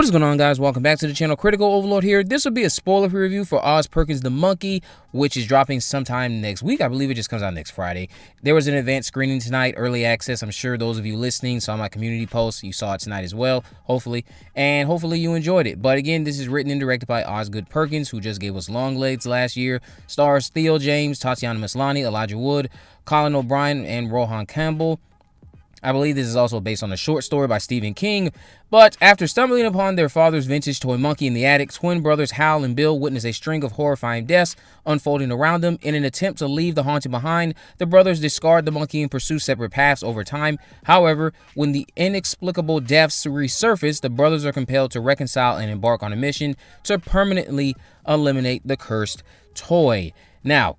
What is going on, guys? Welcome back to the channel. Critical Overlord here. This will be a spoiler-free review for Oz Perkins the Monkey, which is dropping sometime next week. I believe it just comes out next Friday. There was an advanced screening tonight, early access. I'm sure those of you listening saw my community post. You saw it tonight as well, hopefully. And hopefully you enjoyed it. But again, this is written and directed by Osgood Perkins, who just gave us Longlegs last year. Stars Theo James, Tatiana Maslany, Elijah Wood, Colin O'Brien, and Rohan Campbell. I believe this is also based on a short story by Stephen King. But after stumbling upon their father's vintage toy monkey in the attic, twin brothers Hal and Bill witness a string of horrifying deaths unfolding around them. In an attempt to leave the haunting behind, the brothers discard the monkey and pursue separate paths over time. However, when the inexplicable deaths resurface, the brothers are compelled to reconcile and embark on a mission to permanently eliminate the cursed toy. Now,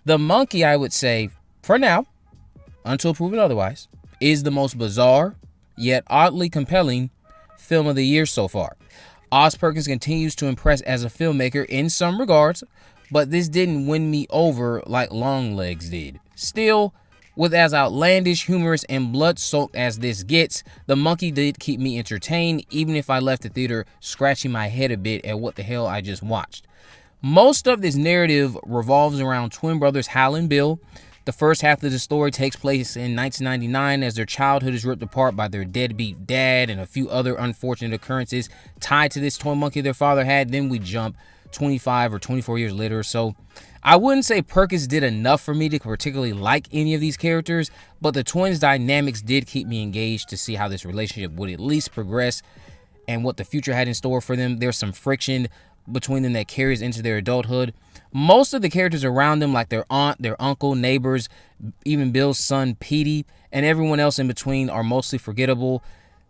the monkey, I would say, for now, until proven otherwise, is the most bizarre, yet oddly compelling film of the year so far. Oz Perkins continues to impress as a filmmaker in some regards, but this didn't win me over like Longlegs did. Still, with as outlandish, humorous, and blood-soaked as this gets, The Monkey did keep me entertained, even if I left the theater scratching my head a bit at what the hell I just watched. Most of this narrative revolves around twin brothers Hal and Bill. The first half of the story takes place in 1999 as their childhood is ripped apart by their deadbeat dad and a few other unfortunate occurrences tied to this toy monkey their father had. Then we jump 25 or 24 years later or so. I wouldn't say Perkins did enough for me to particularly like any of these characters, but the twins' dynamics did keep me engaged to see how this relationship would at least progress and what the future had in store for them. There's some friction between them that carries into their adulthood. Most of the characters around them, like their aunt, their uncle, neighbors, even Bill's son Petey, and everyone else in between, are mostly forgettable.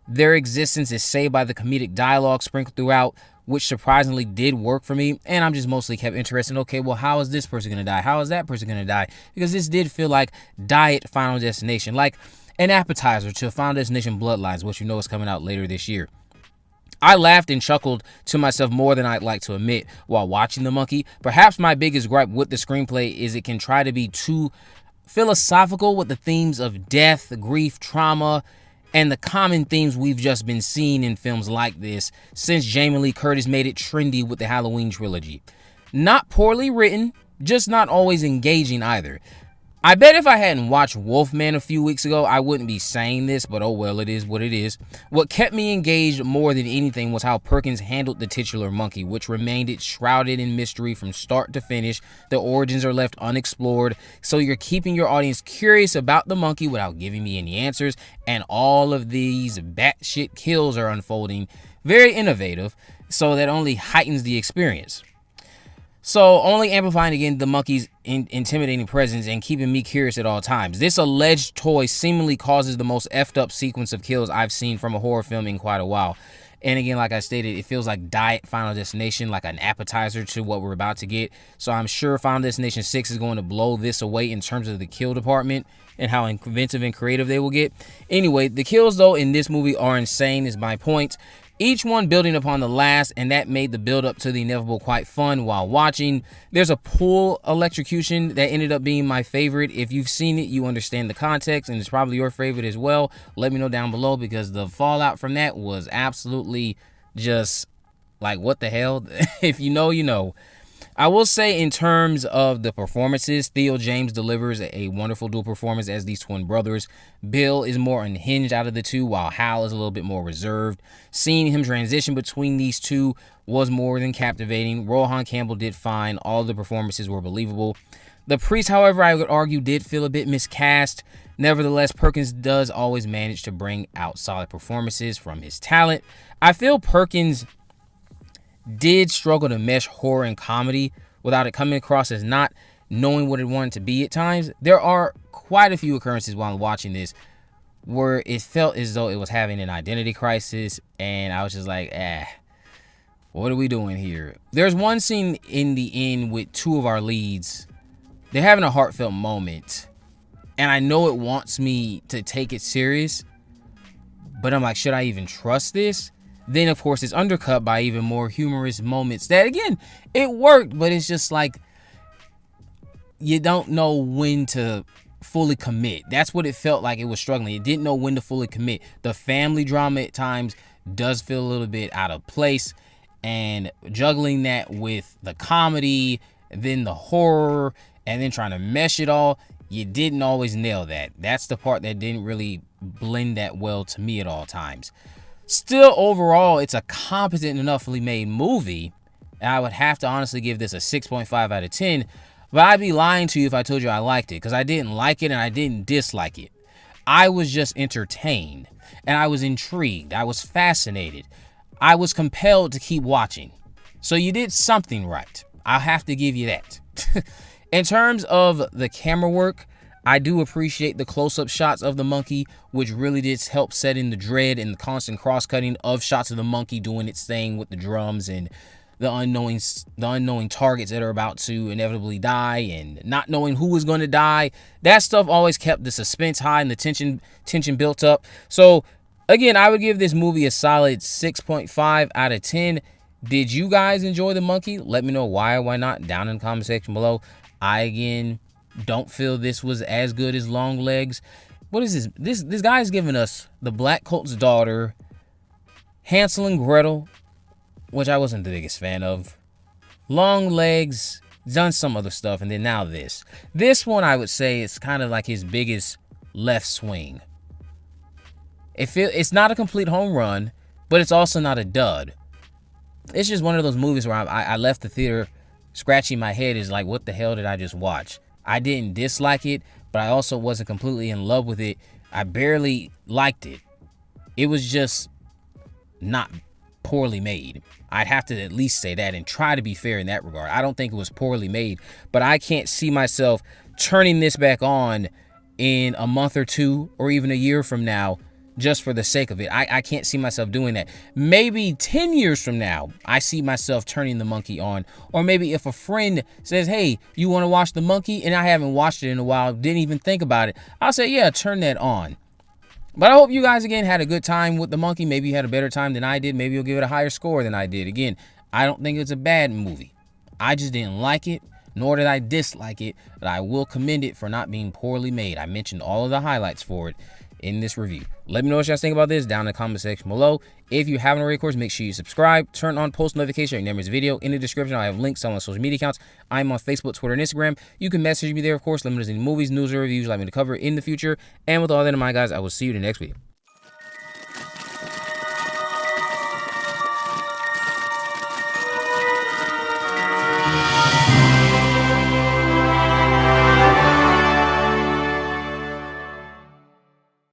Their existence is saved by the comedic dialogue sprinkled throughout, which surprisingly did work for me. And I'm just mostly kept interested in, okay, well, how is this person gonna die? How is that person gonna die? Because this did feel like Diet Final Destination, like an appetizer to Final Destination Bloodlines, which you know is coming out later this year. I laughed and chuckled to myself more than I'd like to admit while watching The Monkey. Perhaps my biggest gripe with the screenplay is it can try to be too philosophical with the themes of death, grief, trauma, and the common themes we've just been seeing in films like this since Jamie Lee Curtis made it trendy with the Halloween trilogy. Not poorly written, just not always engaging either. I bet if I hadn't watched Wolfman a few weeks ago, I wouldn't be saying this, but oh well, it is what it is. What kept me engaged more than anything was how Perkins handled the titular monkey, which remained shrouded in mystery from start to finish. The origins are left unexplored, so you're keeping your audience curious about the monkey without giving me any answers, and all of these batshit kills are unfolding. Very innovative, so that only heightens the experience. So, only amplifying again the monkey's intimidating presence and keeping me curious at all times. This alleged toy seemingly causes the most effed up sequence of kills I've seen from a horror film in quite a while. And again, like I stated, it feels like Diet Final Destination, like an appetizer to what we're about to get. So I'm sure Final Destination 6 is going to blow this away in terms of the kill department and how inventive and creative they will get. Anyway, the kills, though, in this movie are insane is my point. Each one building upon the last, and that made the build up to the inevitable quite fun while watching. There's a pool electrocution that ended up being my favorite. If you've seen it, you understand the context, and it's probably your favorite as well. Let me know down below, because the fallout from that was absolutely just like, what the hell? If you know, you know. I will say, in terms of the performances, Theo James delivers a wonderful dual performance as these twin brothers. Bill is more unhinged out of the two, while Hal is a little bit more reserved. Seeing him transition between these two was more than captivating. Rohan Campbell did fine. All the performances were believable. The priest, however, I would argue did feel a bit miscast. Nevertheless, Perkins does always manage to bring out solid performances from his talent. I feel Perkins did struggle to mesh horror and comedy without it coming across as not knowing what it wanted to be at times. There are quite a few occurrences while watching this where it felt as though it was having an identity crisis, and I was just like, what are we doing here? There's one scene in the end with two of our leads. They're having a heartfelt moment, and I know it wants me to take it serious, but I'm like, should I even trust this? Then, of course, it's undercut by even more humorous moments that, again, it worked, but it's just like you don't know when to fully commit. That's what it felt like. It was struggling. It didn't know when to fully commit. The family drama at times does feel a little bit out of place, and juggling that with the comedy, then the horror, and then trying to mesh it all, you didn't always nail that. That's the part that didn't really blend that well to me at all times. Still, overall, it's a competent enoughly made movie. I would have to honestly give this a 6.5 out of 10, but I'd be lying to you if I told you I liked it, because I didn't like it and I didn't dislike it. I was just entertained, and I was intrigued. I was fascinated. I was compelled to keep watching. So you did something right. I'll have to give you that. In terms of the camera work, I do appreciate the close-up shots of the monkey, which really did help set in the dread and the constant cross-cutting of shots of the monkey doing its thing with the drums and the unknowing targets that are about to inevitably die and not knowing who is going to die. That stuff always kept the suspense high and the tension built up. So again, I would give this movie a solid 6.5 out of 10. Did you guys enjoy the monkey? Let me know why or why not down in the comment section below. I again don't feel this was as good as Longlegs. What is this? This guy's giving us the Black Colt's Daughter, Hansel and Gretel, which I wasn't the biggest fan of, Longlegs, done some other stuff, and then now this. This one I would say is kind of like his biggest left swing. It's not a complete home run, but it's also not a dud. It's just one of those movies where I left the theater scratching my head, is like, what the hell did I just watch? I didn't dislike it, but I also wasn't completely in love with it. I barely liked it. It was just not poorly made. I'd have to at least say that and try to be fair in that regard. I don't think it was poorly made, but I can't see myself turning this back on in a month or two or even a year from now just for the sake of it. I can't see myself doing that. Maybe 10 years from now, I see myself turning the monkey on. Or maybe if a friend says, hey, you want to watch the monkey? And I haven't watched it in a while, didn't even think about it. I'll say, yeah, turn that on. But I hope you guys, again, had a good time with the monkey. Maybe you had a better time than I did. Maybe you'll give it a higher score than I did. Again, I don't think it's a bad movie. I just didn't like it, nor did I dislike it, but I will commend it for not being poorly made. I mentioned all of the highlights for it in this review. Let me know what you guys think about this down in the comment section below. If you haven't already, of course, make sure you subscribe, turn on post notification, you never miss a video. In the description, I have links to all my social media accounts. I'm on Facebook, Twitter, and Instagram. You can message me there, of course. Let me know any movies, news, or reviews you'd like me to cover in the future. And with all that in mind, guys, I will see you in the next video.